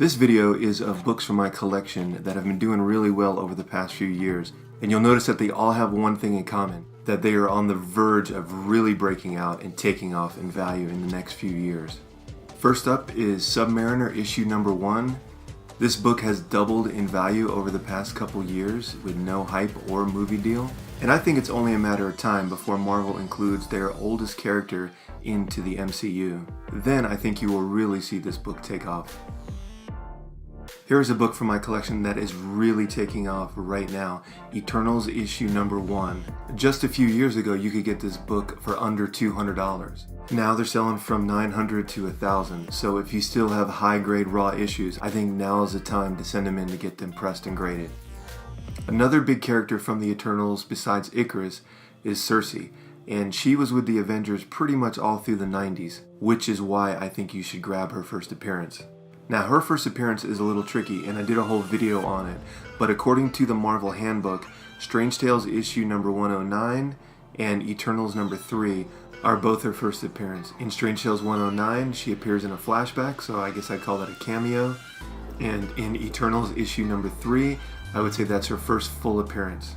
This video is of books from my collection that have been doing really well over the past few years, and you'll notice that they all have one thing in common, that they are on the verge of really breaking out and taking off in value in the next few years. First up is Submariner issue number 1. This book has doubled in value over the past couple years with no hype or movie deal, and I think it's only a matter of time before Marvel includes their oldest character into the MCU. Then I think you will really see this book take off. Here is a book from my collection that is really taking off right now, Eternals issue number 1. Just a few years ago you could get this book for under $200. Now they're selling from $900 to $1,000, so if you still have high grade raw issues, I think now is the time to send them in to get them pressed and graded. Another big character from the Eternals besides Icarus is Cersei, and she was with the Avengers pretty much all through the 90s, which is why I think you should grab her first appearance. Now her first appearance is a little tricky and I did a whole video on it, but according to the Marvel Handbook, Strange Tales issue number 109 and Eternals number 3 are both her first appearance. In Strange Tales 109 she appears in a flashback, so I guess I'd call that a cameo, and in Eternals issue number 3 I would say that's her first full appearance.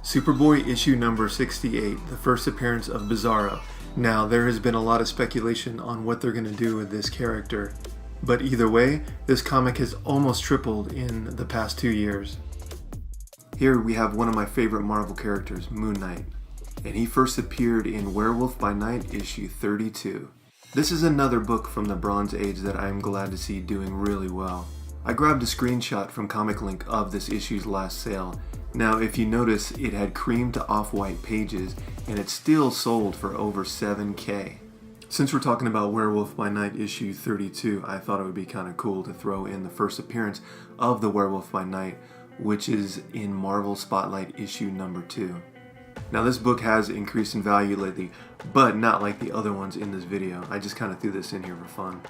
Superboy issue number 68, the first appearance of Bizarro. Now there has been a lot of speculation on what they're going to do with this character. But either way, this comic has almost tripled in the past 2 years. Here we have one of my favorite Marvel characters, Moon Knight, and he first appeared in Werewolf by Night issue 32. This is another book from the Bronze Age that I am glad to see doing really well. I grabbed a screenshot from Comic Link of this issue's last sale. Now if you notice, it had cream to off-white pages and it still sold for over $7,000. Since we're talking about Werewolf by Night issue 32, I thought it would be kind of cool to throw in the first appearance of the Werewolf by Night, which is in Marvel Spotlight issue number 2. Now this book has increased in value lately, but not like the other ones in this video. I just kind of threw this in here for fun.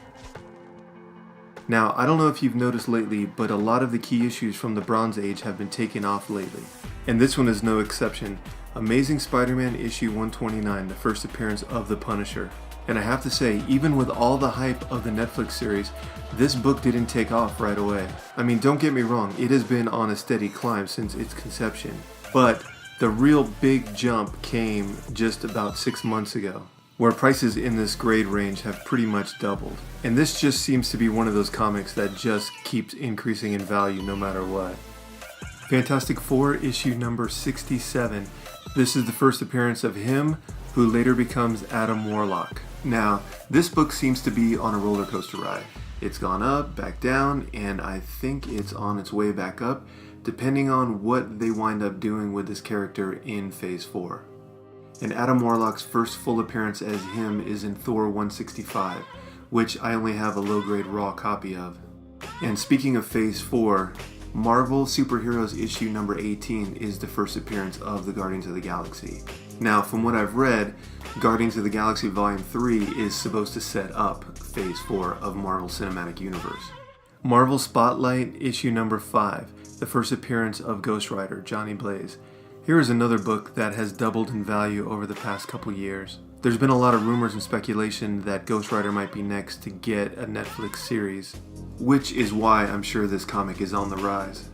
Now, I don't know if you've noticed lately, but a lot of the key issues from the Bronze Age have been taken off lately. And this one is no exception. Amazing Spider-Man issue 129, the first appearance of the Punisher. And I have to say, even with all the hype of the Netflix series, this book didn't take off right away. I mean, don't get me wrong, it has been on a steady climb since its conception. But the real big jump came just about 6 months ago, where prices in this grade range have pretty much doubled. And this just seems to be one of those comics that just keeps increasing in value no matter what. Fantastic Four issue number 67. This is the first appearance of him, who later becomes Adam Warlock. Now, this book seems to be on a roller coaster ride. It's gone up, back down, and I think it's on its way back up, depending on what they wind up doing with this character in Phase 4. And Adam Warlock's first full appearance as him is in Thor 165, which I only have a low-grade raw copy of. And speaking of Phase 4, Marvel Superheroes issue number 18 is the first appearance of the Guardians of the Galaxy. Now, from what I've read, Guardians of the Galaxy Volume 3 is supposed to set up Phase 4 of Marvel Cinematic Universe. Marvel Spotlight issue number 5, the first appearance of Ghost Rider, Johnny Blaze. Here is another book that has doubled in value over the past couple years. There's been a lot of rumors and speculation that Ghost Rider might be next to get a Netflix series, which is why I'm sure this comic is on the rise.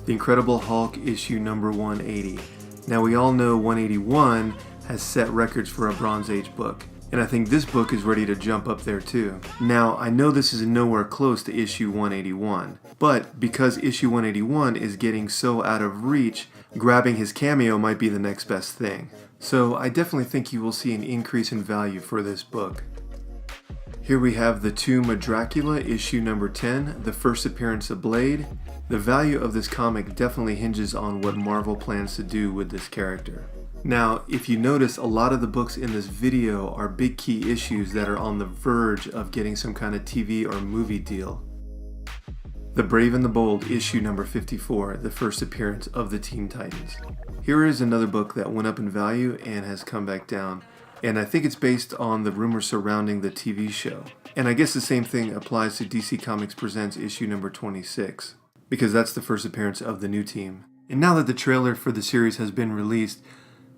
The Incredible Hulk issue number 180. Now we all know 181 has set records for a Bronze Age book, and I think this book is ready to jump up there too. Now I know this is nowhere close to issue 181, but because issue 181 is getting so out of reach, grabbing his cameo might be the next best thing. So I definitely think you will see an increase in value for this book. Here we have The Tomb of Dracula issue number 10, the first appearance of Blade. The value of this comic definitely hinges on what Marvel plans to do with this character. Now, if you notice, a lot of the books in this video are big key issues that are on the verge of getting some kind of TV or movie deal. The Brave and the Bold issue number 54, the first appearance of the Teen Titans. Here is another book that went up in value and has come back down, and I think it's based on the rumors surrounding the TV show. And I guess the same thing applies to DC Comics Presents issue number 26, because that's the first appearance of the new team. And now that the trailer for the series has been released,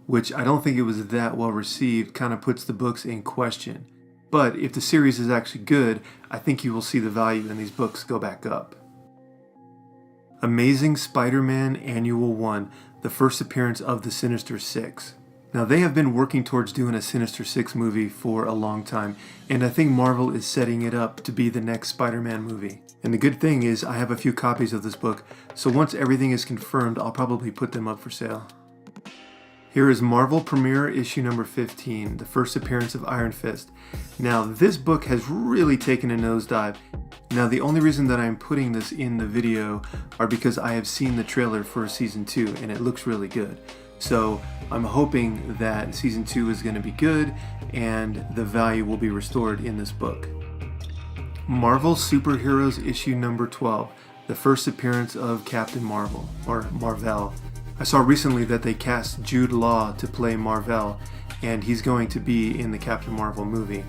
which I don't think it was that well received, kind of puts the books in question. But if the series is actually good, I think you will see the value in these books go back up. Amazing Spider-Man Annual 1, the first appearance of the Sinister Six. Now, they have been working towards doing a Sinister Six movie for a long time, and I think Marvel is setting it up to be the next Spider-Man movie. And the good thing is I have a few copies of this book, so once everything is confirmed, I'll probably put them up for sale. Here is Marvel Premiere issue number 15, the first appearance of Iron Fist. Now, this book has really taken a nosedive. Now, the only reason that I'm putting this in the video are because I have seen the trailer for season 2 and it looks really good. So I'm hoping that season 2 is going to be good and the value will be restored in this book. Marvel Superheroes issue number 12, the first appearance of Captain Marvel, or Marvel. I saw recently that they cast Jude Law to play Marvel, and he's going to be in the Captain Marvel movie.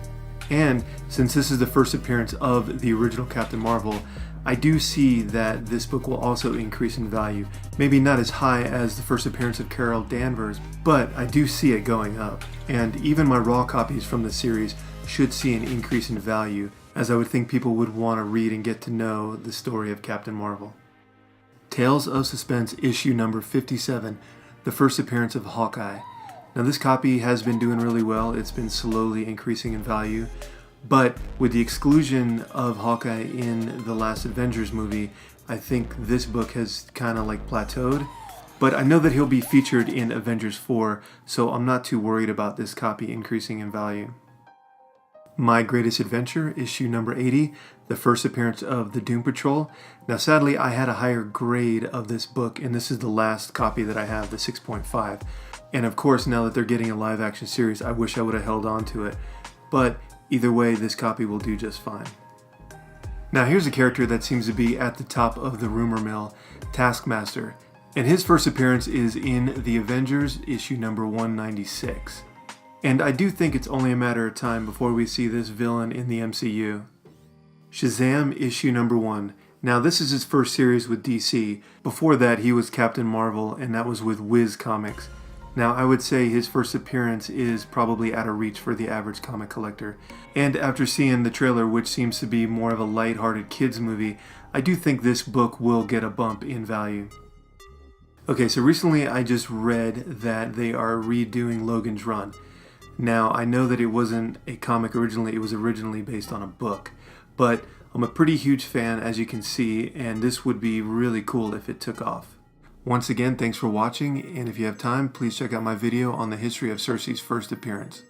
And since this is the first appearance of the original Captain Marvel, I do see that this book will also increase in value. Maybe not as high as the first appearance of Carol Danvers, but I do see it going up. And even my raw copies from the series should see an increase in value, as I would think people would want to read and get to know the story of Captain Marvel. Tales of Suspense issue number 57, the first appearance of Hawkeye. Now, this copy has been doing really well. It's been slowly increasing in value, but with the exclusion of Hawkeye in the last Avengers movie, I think this book has kind of like plateaued. But I know that he'll be featured in Avengers 4, so I'm not too worried about this copy increasing in value. My Greatest Adventure, issue number 80, the first appearance of the Doom Patrol. Now, sadly, I had a higher grade of this book, and this is the last copy that I have, the 6.5. And of course, now that they're getting a live action series, I wish I would have held on to it. But either way, this copy will do just fine. Now, here's a character that seems to be at the top of the rumor mill, Taskmaster. And his first appearance is in The Avengers, issue number 196. And I do think it's only a matter of time before we see this villain in the MCU. Shazam issue number 1. Now, this is his first series with DC. Before that, he was Captain Marvel, and that was with Wiz Comics. Now, I would say his first appearance is probably out of reach for the average comic collector. And after seeing the trailer, which seems to be more of a lighthearted kids movie, I do think this book will get a bump in value. Okay, so recently I just read that they are redoing Logan's Run. Now, I know that it wasn't a comic originally, it was originally based on a book, but I'm a pretty huge fan, as you can see, and this would be really cool if it took off. Once again, thanks for watching, and if you have time, please check out my video on the history of Cersei's first appearance.